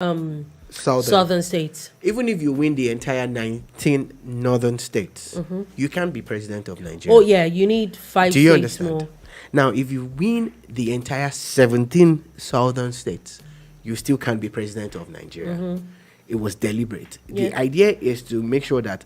southern states. Even if you win the entire 19 northern states, you can't be president of Nigeria. Oh yeah, you need 5 Do you states understand? more. Now, if you win the entire 17 southern states, you still can't be president of Nigeria. It was deliberate. Yeah. The idea is to make sure that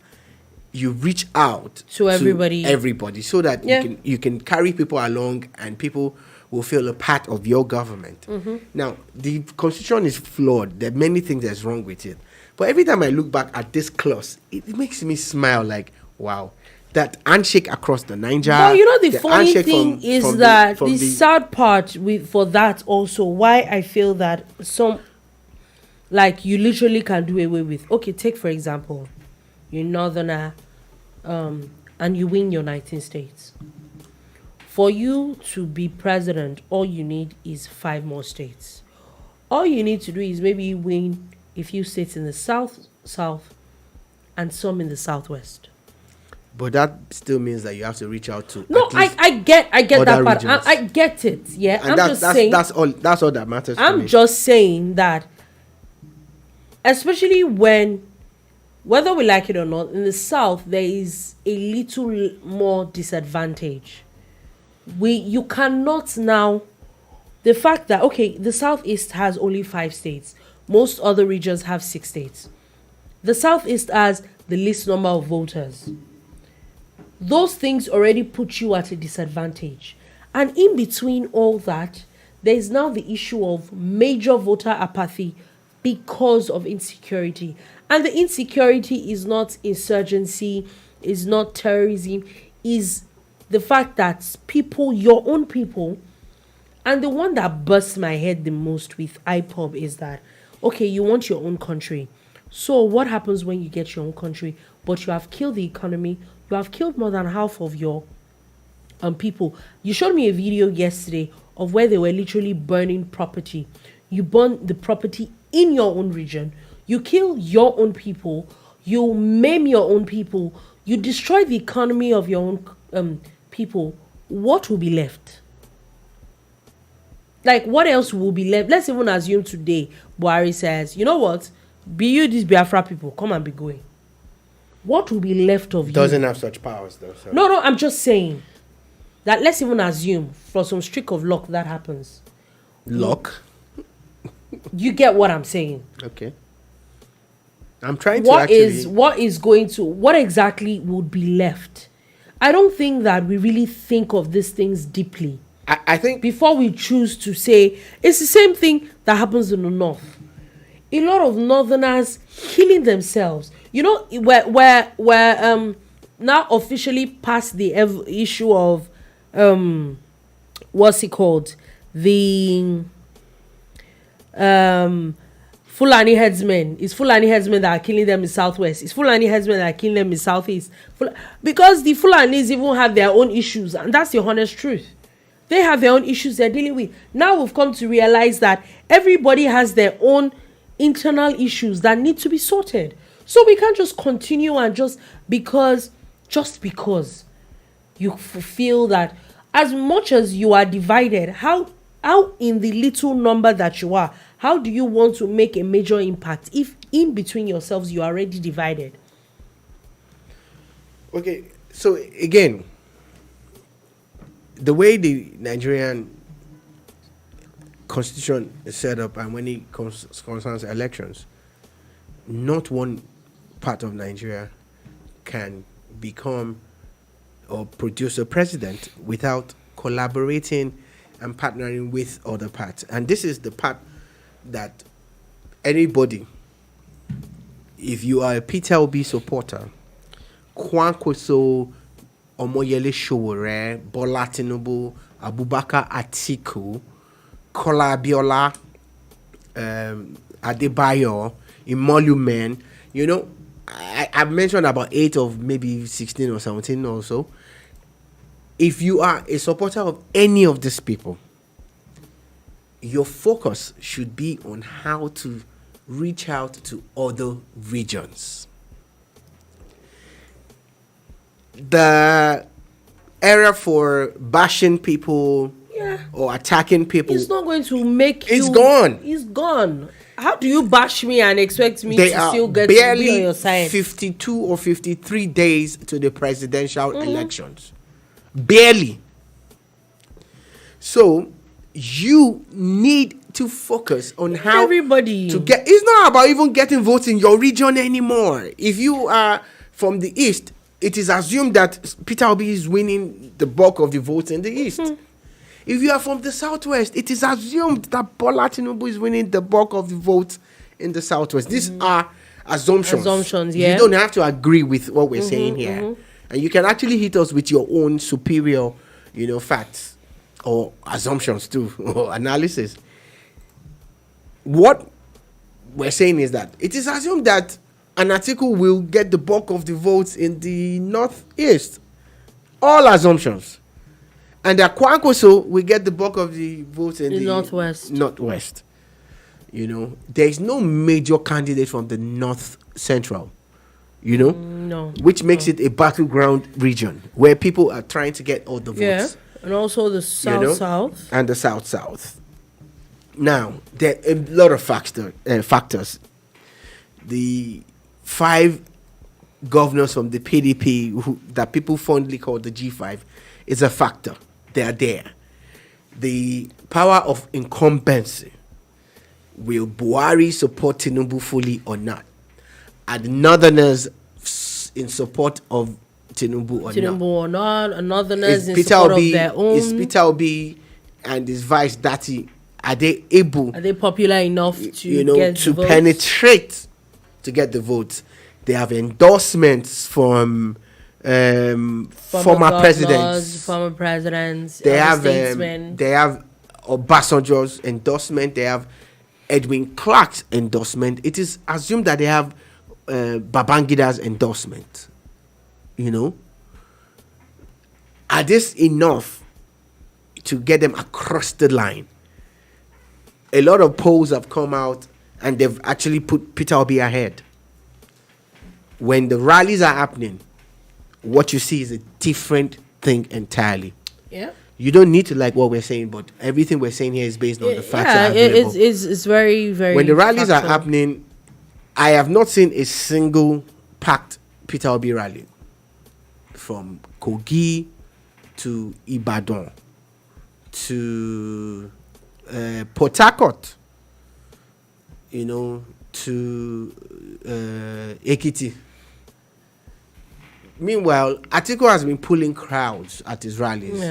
you reach out To everybody. so that Yeah. you can carry people along and people will feel a part of your government. Now, the constitution is flawed. There are many things that's wrong with it. But every time I look back at this clause, it makes me smile like, wow. That handshake across the Niger. But you know the funny handshake thing is from that from the sad part for that also, why I feel that some, like, you literally can do away with. Okay, take for example, you're northerner, and you win your 19 states. For you to be president, all you need is 5 more states. All you need to do is maybe win a few states in the south, and some in the southwest. But that still means that you have to reach out to. No, I get that part. regions. I get it. Yeah, And I'm just saying. that's all that matters. to I'm me. just saying that, especially when, whether we like it or not, in the south there is a little more disadvantage. You cannot now. The fact that, okay, the southeast has only 5 states. Most other regions have 6 states. The southeast has the least number of voters. Those things already put you at a disadvantage. And in between all that, there is now the issue of major voter apathy because of insecurity. And the insecurity is not insurgency, is not terrorism, is the fact that people, your own people, and the one that busts my head the most with IPOB is that, okay, you want your own country. So what happens when you get your own country, but you have killed the economy, you have killed more than half of your people. You showed me a video yesterday of where they were literally burning property. You burn the property in your own region. You kill your own people. You maim your own people. You destroy the economy of your own people. What will be left? Like, what else will be left? Let's even assume today Buhari says, you know what? Be you these Biafra people, come and be going. What will be left of you? Doesn't have such powers though. So. No, I'm just saying that let's even assume for some streak of luck that happens. Luck? You get what I'm saying? Okay. I'm trying to what exactly would be left? I don't think that we really think of these things deeply. I think before we choose to say, it's the same thing that happens in the north. A lot of northerners killing themselves. You know, we're now officially past the issue of what's it called? The Fulani headsmen. It's Fulani headsmen that are killing them in southwest. It's Fulani headsmen that are killing them in southeast. Because the Fulanis even have their own issues, and that's the honest truth. They have their own issues they're dealing with. Now we've come to realize that everybody has their own internal issues that need to be sorted. So we can't just continue and just because you feel that as much as you are divided, how in the little number that you are, how do you want to make a major impact if in between yourselves you are already divided? Okay, so again, the way the Nigerian constitution is set up and when it concerns elections, not one part of Nigeria can become or produce a president without collaborating and partnering with other parts. And this is the part that anybody, if you are a Peter Obi supporter, Kwankaso, Omoyele Sowore, Bola Tinubu, Abubakar Atiku, Kola Abiola, Adebayo, Emolumen, you know, I've mentioned about 8 of maybe 16 or 17 or so. If you are a supporter of any of these people, your focus should be on how to reach out to other regions. The era for bashing people or attacking people. It's not going to make It's gone. It's gone. How do you bash me and expect me They to are still get to be on barely your side? 52 or 53 days to the presidential elections. Barely. So you need to focus on how everybody to get. It's not about even getting votes in your region anymore. If you are from the east, it is assumed that Peter Obi is winning the bulk of the votes in the east. If you are from the southwest, it is assumed that Bola Tinubu is winning the bulk of the votes in the southwest. These are assumptions. Assumptions, yeah. You don't have to agree with what we're saying here. And you can actually hit us with your own superior, facts or assumptions too, or analysis. What we're saying is that it is assumed that an Atiku will get the bulk of the votes in the northeast. All assumptions. And that Kwankaso will get the bulk of the votes in the northwest. There is no major candidate from the north central, No. which makes it a battleground region where people are trying to get all the votes. Yeah, and also the south. And the south. Now, there are a lot of factors. The 5 governors from the PDP that people fondly call the G5 is a factor. They are there. The power of incumbency. Will Buhari support Tinubu fully or not? Are the Northerners in support of Tinubu or not? And Northerners in support of their own. Is Peter Obi and his vice Dati, are they able? Are they popular enough to get to the votes? penetrate to get the votes? They have endorsements from former presidents. They have statesmen. They have Obasanjo's endorsement. They have Edwin Clark's endorsement. It is assumed that they have Babangida's endorsement. Are this enough to get them across the line? A lot of polls have come out and they've actually put Peter Obi ahead. When the rallies are happening, what you see is a different thing entirely. Yeah. You don't need to like what we're saying, but everything we're saying here is based on the facts that are available. It's very, very. When the rallies factual. are happening, I have not seen a single packed Peter Obi rally. From Kogi to Ibadan to Port Harcourt, to Ekiti. Meanwhile, Atiku has been pulling crowds at his rallies.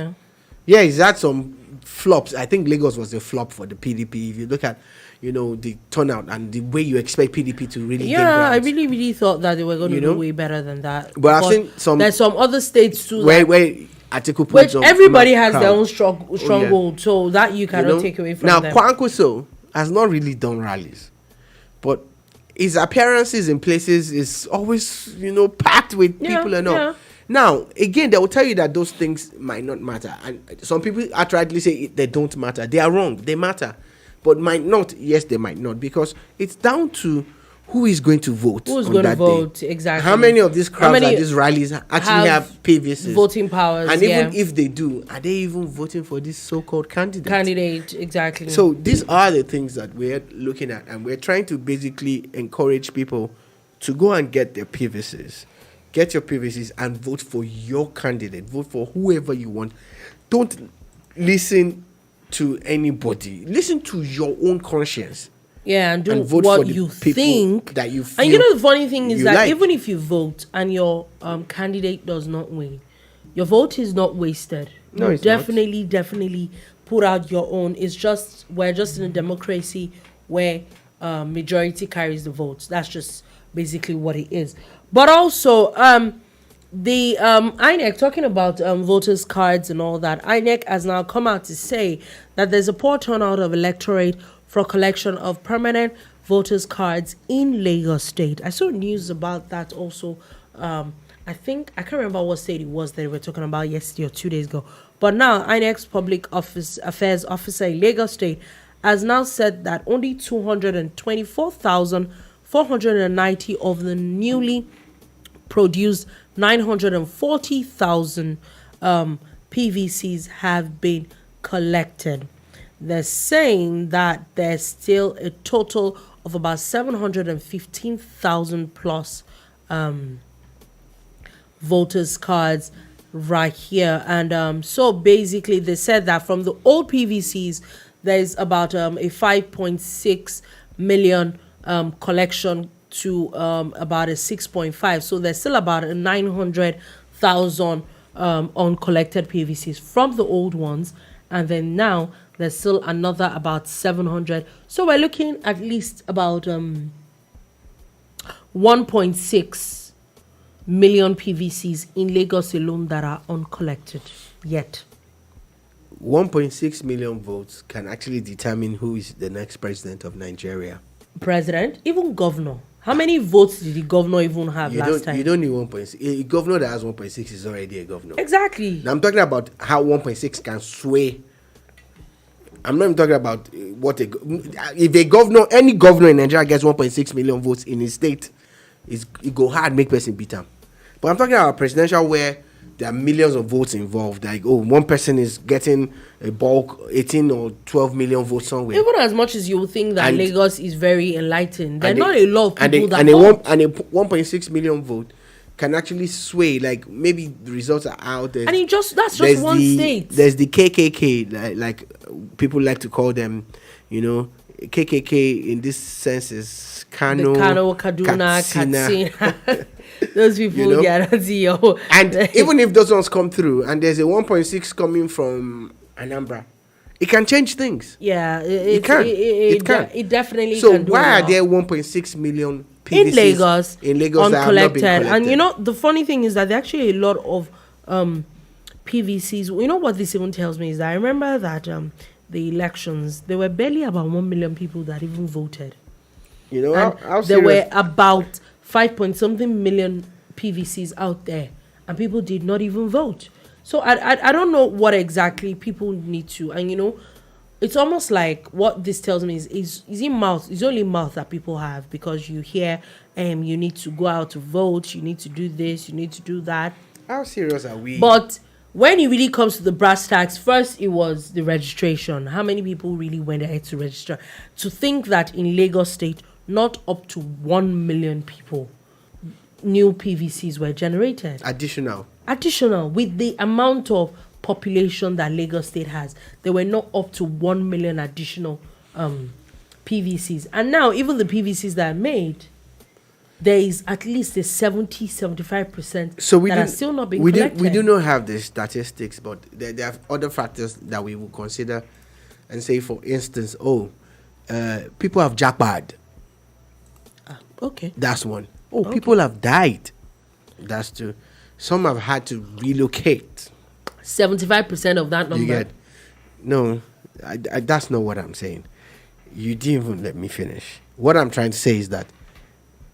Yeah, he's had some flops. I think Lagos was a flop for the PDP. If you look at, the turnout and the way you expect PDP to really get grounds. I really, really thought that they were going to do way better than that. But I've seen there's some other states too where Atiku put which some everybody has crowd. their own stronghold, so that you cannot take away from them. Now, Kwankaso has not really done rallies, but his appearances in places is always, packed with people and all. Yeah. Now, again, they will tell you that those things might not matter. And some people outrightly say they don't matter. They are wrong. They matter. But might not. Yes, they might not. Because it's down to who is going to vote. Who's going to vote, exactly. How many of these crowds at these rallies actually have PVCs? Voting powers, and even if they do, are they even voting for this so-called candidate? Exactly. So these are the things that we're looking at. And we're trying to basically encourage people to go and get their PVCs. Get your PVCs and vote for your candidate. Vote for whoever you want. Don't listen to anybody. Listen to your own conscience. Yeah, and do vote what for the you people think. That you feel and the funny thing is that like. even if you vote and your candidate does not win, your vote is not wasted. No, you it's definitely put out your own. It's just we're just in a democracy where majority carries the votes. That's just basically what it is. But also, the INEC, talking about voters' cards and all that, INEC has now come out to say that there's a poor turnout of electorate for collection of permanent voters' cards in Lagos State. I saw news about that also. I can't remember what state it was that we were talking about yesterday or 2 days ago. But now, INEC's Public Affairs Officer in Lagos State has now said that only 224,490 of the newly produced 940,000 PVCs have been collected. They're saying that there's still a total of about 715,000 plus voters cards right here. And so basically they said that from the old PVCs, there's about a 5.6 million collection to about a 6.5. So there's still about a 900,000 uncollected PVCs from the old ones. And then now there's still another about 700. So we're looking at least about 1.6 million PVCs in Lagos alone that are uncollected yet. 1.6 million votes can actually determine who is the next president of Nigeria. President, even governor. How many votes did the governor even have last time? You don't need 1.6. A governor that has 1.6 is already a governor. Exactly. Now I'm talking about how 1.6 can sway. I'm not even talking about if a governor, any governor in Nigeria gets 1.6 million votes in his state, it go hard make person beat him. But I'm talking about presidential where there are millions of votes involved. Like, one person is getting a bulk 18 or 12 million votes somewhere. Even as much as you think that Lagos is very enlightened, there are not a a lot of people that vote. And a 1.6 million vote can actually sway. Like, maybe the results are out. And that's just one state. There's the KKK, like people like to call them, KKK in this sense is Kano, Kaduna, Katsina. Those people, and even if those ones come through, and there's a 1.6 coming from Anambra, it can change things. Yeah, it can. It definitely so can. So why are there 1.6 million PVCs in Lagos that have not been collected? And the funny thing is that there are actually a lot of PVCs. You know what this even tells me is that I remember that the elections, there were barely about 1 million people that even voted. How there were about 5-point-something million PVCs out there, and people did not even vote. So I don't know what exactly people need to, and it's almost like what this tells me is in mouth. It's only mouth that people have, because you hear you need to go out to vote, you need to do this, you need to do that. How serious are we? But when it really comes to the brass tacks, first it was the registration. How many people really went ahead to register? To think that in Lagos State, not up to 1 million people, new PVCs were generated. Additional, with the amount of population that Lagos State has, there were not up to 1 million additional PVCs. And now, even the PVCs that are made, there is at least a 70-75% that are still not being collected. We do not have the statistics, but there are other factors that we will consider and say, for instance, people have jackpot. Okay. That's one. People have died. That's two. Some have had to relocate. 75% of that number. No, that's not what I'm saying. You didn't even let me finish. What I'm trying to say is that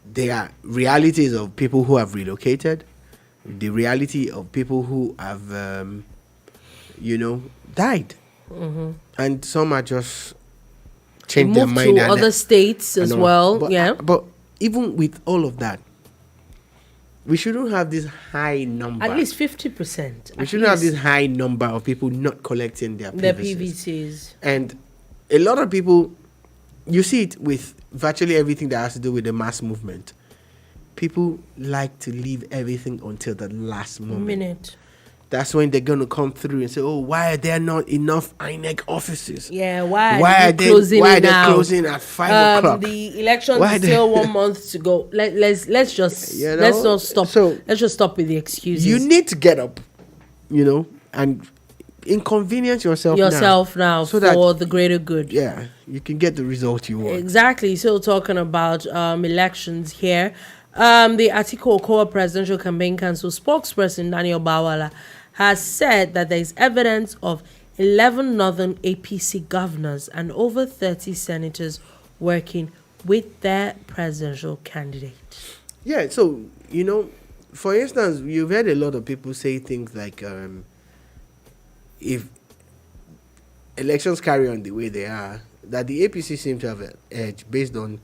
there are realities of people who have relocated, the reality of people who have, died. Mm-hmm. And some are just changed their mind. Moved to other states as well. But even with all of that, we shouldn't have this high number. At least 50%. We shouldn't have this high number of people not collecting their PVCs. And a lot of people, you see it with virtually everything that has to do with the mass movement. People like to leave everything until the last moment. That's when they're going to come through and say, why are there not enough INEC offices? Yeah, why are they closing at 5 o'clock? The election is still 1 month to go. Let's just let's not stop. So let's just stop with the excuses. You need to get up, and inconvenience yourself now so for the greater good. Yeah, you can get the result you want. Exactly. So talking about elections here, the Atiku-Okowa presidential campaign council spokesperson Daniel Bwala has said that there is evidence of 11 northern APC governors and over 30 senators working with their presidential candidate. Yeah, so, for instance, you've heard a lot of people say things like, if elections carry on the way they are, that the APC seem to have an edge based on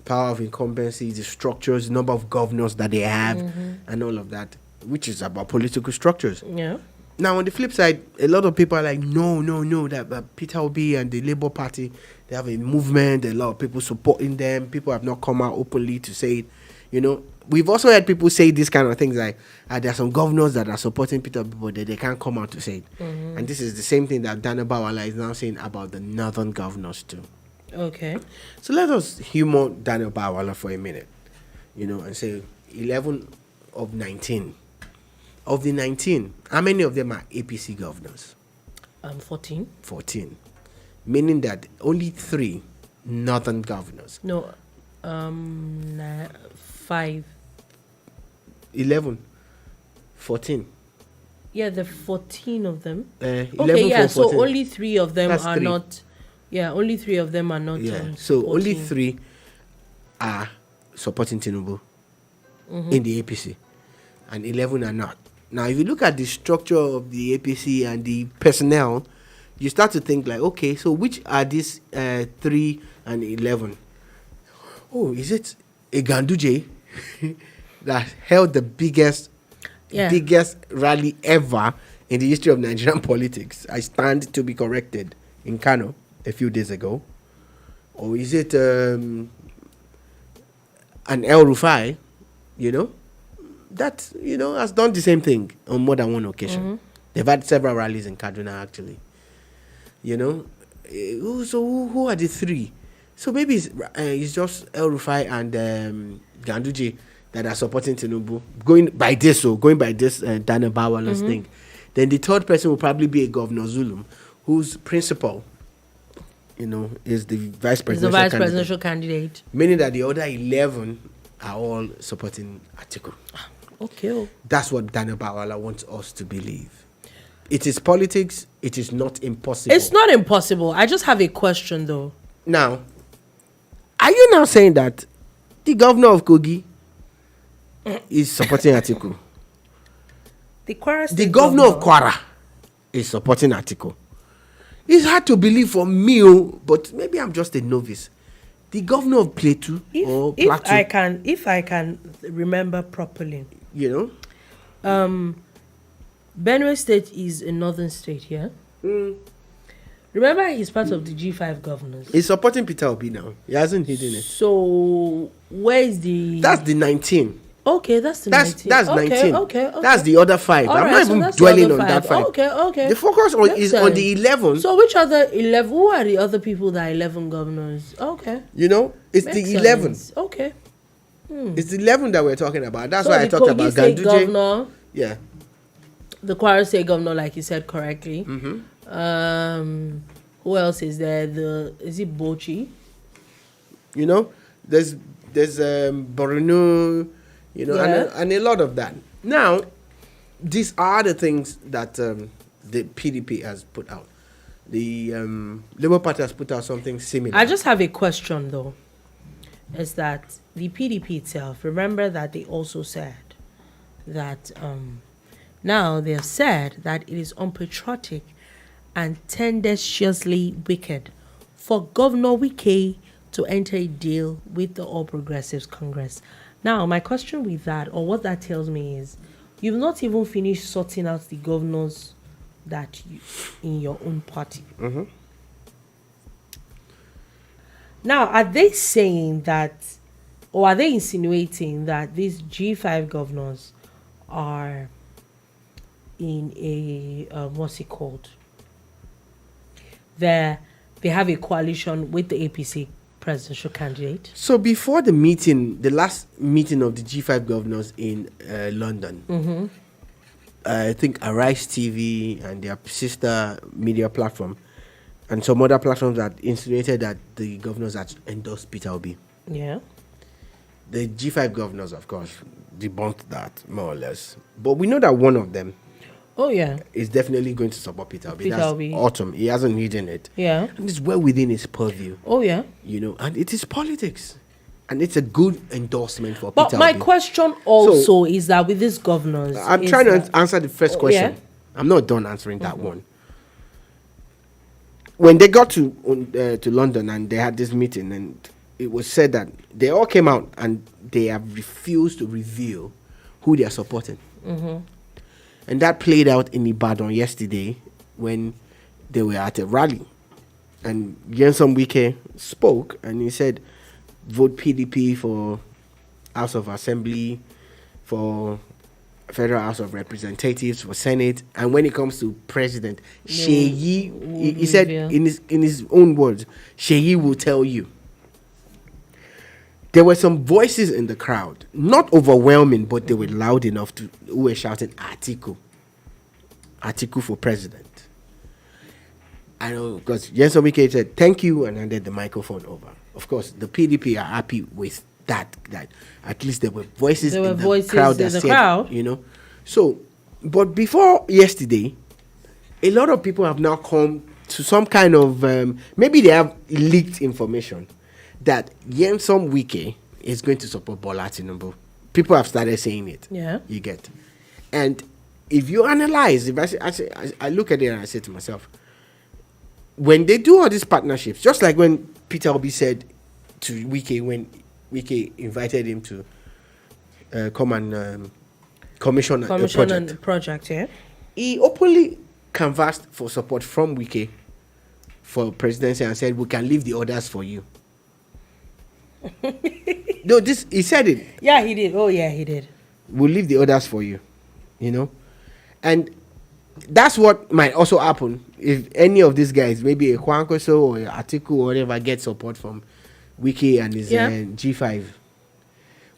power of incumbency, the structures, the number of governors that they have, and all of that, which is about political structures. Yeah. Now, on the flip side, a lot of people are like, no, that Peter Obi and the Labour Party, they have a movement, a lot of people supporting them. People have not come out openly to say it. You know, we've also heard people say these kind of things like, there are some governors that are supporting Peter Obi, but they can't come out to say it. Mm-hmm. And this is the same thing that Daniel Bwala is now saying about the northern governors too. Okay. So let us humor Daniel Bwala for a minute, you know, and say 11 of 19. Of the 19, how many of them are APC governors? 14. 14. Meaning that only 3 northern governors. No, 5. 11. 14. Yeah, the 14 of them. 11 okay, yeah, from 14. so only 3 of them That's are 3. not. Yeah, only 3 of them are not. Yeah, so 14. only 3 are supporting Tinubu in the APC, and 11 are not. Now, if you look at the structure of the APC and the personnel, you start to think like, okay, so which are these 3 and 11? Oh, is it a Ganduje that held the biggest rally ever in the history of Nigerian politics? I stand to be corrected, in Kano a few days ago. Or is it an El Rufai, you know, that, you know, has done the same thing on more than one occasion. Mm-hmm. They've had several rallies in Kaduna, actually. You know, so who are the 3? So maybe it's just El Rufai and Ganduje that are supporting Tinubu, going by this Daniel Bwala's thing. Then the third person will probably be a Governor Zulum, whose principal, you know, is the vice presidential candidate. Meaning that the other 11 are all supporting Atiku. Okay. That's what Daniel Bwala wants us to believe. It is politics. It is not impossible. It's not impossible. I just have a question, though. Now, are you now saying that the governor of Kogi is supporting Atiku? The governor of Kwara is supporting Atiku. It's hard to believe for me, but maybe I'm just a novice. The governor of Plateau if I can remember properly, you know, Benue State is a northern state, yeah. Remember, he's part of the G5 governors. He's supporting Peter Obi now. He hasn't hidden it. So where is the? That's the 19. Okay, that's the 19. That's 19. Okay. That's the other 5. I'm not even dwelling on that 5. Okay. The focus is on the 11. So which other 11? Who are the other people that are 11 governors? Okay. You know, it's Makes the 11. Sense. Okay. It's the 11 that we're talking about. That's so why I talked about Ganduje. Governor, yeah. The Kwara State governor, like you said correctly. Mm-hmm. Who else is there? Is it Bochi? You know, there's Borno, you know, and a lot of that. Now, these are the things that the PDP has put out. The Labour Party has put out something similar. I just have a question, though. Is that the PDP itself, remember that they also said that now they have said that it is unpatriotic and tendentiously wicked for Governor Wike to enter a deal with the All Progressives Congress. Now, my question with that, or what that tells me is, you've not even finished sorting out the governors that you in your own party. Mm-hmm. Now, are they saying that, or are they insinuating that these G5 governors are in a, what's it called? They have a coalition with the APC presidential candidate? So before the meeting, the last meeting of the G5 governors in London, I think Arise TV and their sister media platform and some other platforms that insinuated that the governors had endorsed Peter Obi. Yeah. The G5 governors, of course, debunked that, more or less. But we know that one of them is definitely going to support Peter Obi. That's Obi. Autumn. He hasn't hidden it. Yeah. And it's well within his purview. Oh, yeah. You know, and it is politics. And it's a good endorsement for But Peter my Obi. question also is that with these governors... I'm trying to answer the first question. Yeah? I'm not done answering that one. When they got to London and they had this meeting, and it was said that they all came out and they have refused to reveal who they are supporting. And that played out in Ibadan yesterday when they were at a rally. And Nyesom Wike spoke and he said, vote PDP for House of Assembly, for Federal House of Representatives, for Senate. And when it comes to president, Seyi, he said in his own words, Seyi will tell you. There were some voices in the crowd, not overwhelming, but they were loud enough who were shouting, Atiku for president. I know, because Nyesom Wike said, thank you, and handed the microphone over. Of course, the PDP are happy with that at least there were voices in the crowd that said, you know. So, but before yesterday, a lot of people have now come to some kind of, maybe they have leaked information that Nyesom Wike is going to support Bola Tinubu. People have started saying it. Yeah. You get. And if you analyze, I look at it and I say to myself, when they do all these partnerships, just like when Peter Obi said to Wike when Wike invited him to come and commission a project, yeah. He openly canvassed for support from Wike for presidency and said, we can leave the orders for you. No, he said it. Yeah, he did. Oh, yeah, he did. We'll leave the orders for you, you know. And that's what might also happen if any of these guys, maybe a Kwankaso or a Atiku or whatever, get support from Wike and his G5,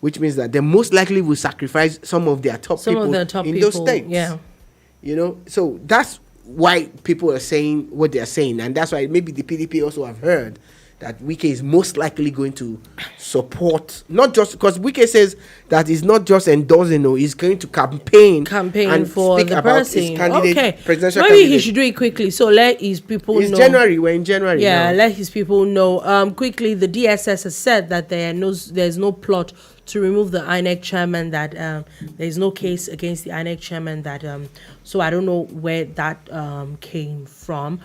which means that they most likely will sacrifice some of their top people in those states. Yeah, you know. So that's why people are saying what they are saying, and that's why maybe the PDP also have heard that Wike is most likely going to support, not just because Wike says that he's not just endorsing, no, he's going to campaign and for speak the about person. his candidate, presidential Maybe candidate. he should do it quickly. So let his people know. January. We're in January. Yeah, now. let his people know. Quickly, the DSS has said that there's no plot to remove the INEC chairman. That there's no case against the INEC chairman. That so I don't know where that came from.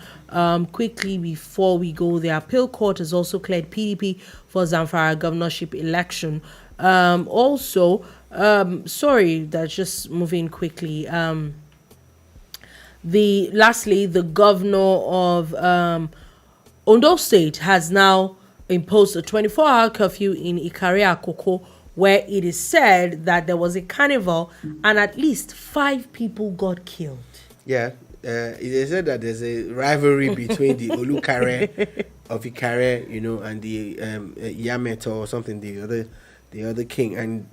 Quickly before we go, the appeal court has also cleared PDP for Zamfara governorship election. Also, sorry, that's just moving quickly. The governor of Ondo State has now imposed a 24-hour curfew in Ikare-Akoko, where it is said that there was a carnival and at least 5 people got killed. Yeah. They said that there's a rivalry between the Olukare of Ikare, you know, and the Yameto or something, the other king, and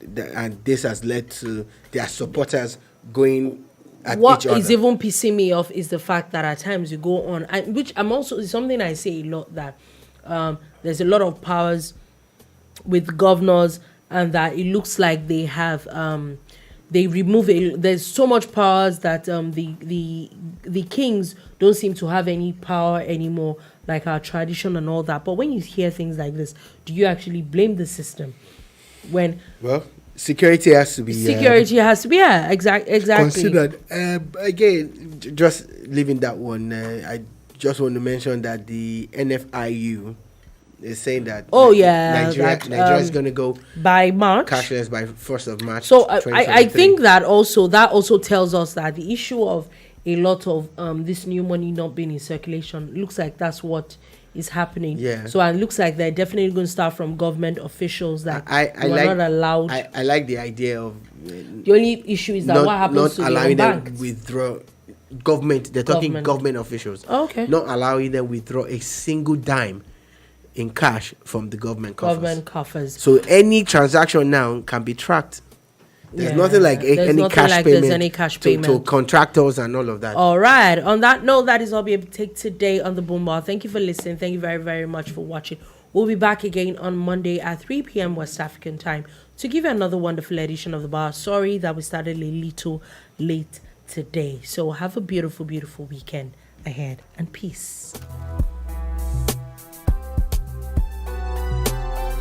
this has led to their supporters going at what each other. What is even pissing me off is the fact that at times you go on, which I'm also something I say a lot, that there's a lot of powers with governors, and that it looks like they have they remove it. There's so much powers that the kings don't seem to have any power anymore, like our tradition and all that. But when you hear things like this, do you actually blame the system? Security has to be exactly considered. Again, just leaving that one, I just want to mention that the NFIU is saying that Nigeria is going to go by March cashless by 1st of March. So I think that also tells us that the issue of a lot of this new money not being in circulation looks like that's what is happening. Yeah. So it looks like they're definitely going to start from government officials that not allowed. I like the idea of the only issue is that what happens to allowing the them banks? withdraw. Government, they're talking government officials. Okay. Not allowing them withdraw a single dime in cash from the government coffers. So any transaction now can be tracked. There's nothing like any cash payment to contractors and all of that. All right. On that note, that is all we have to take today on the Boombar. Thank you for listening. Thank you very, very much for watching. We'll be back again on Monday at 3 p.m. West African time to give you another wonderful edition of the bar. Sorry that we started a little late today. So have a beautiful, beautiful weekend ahead, and peace.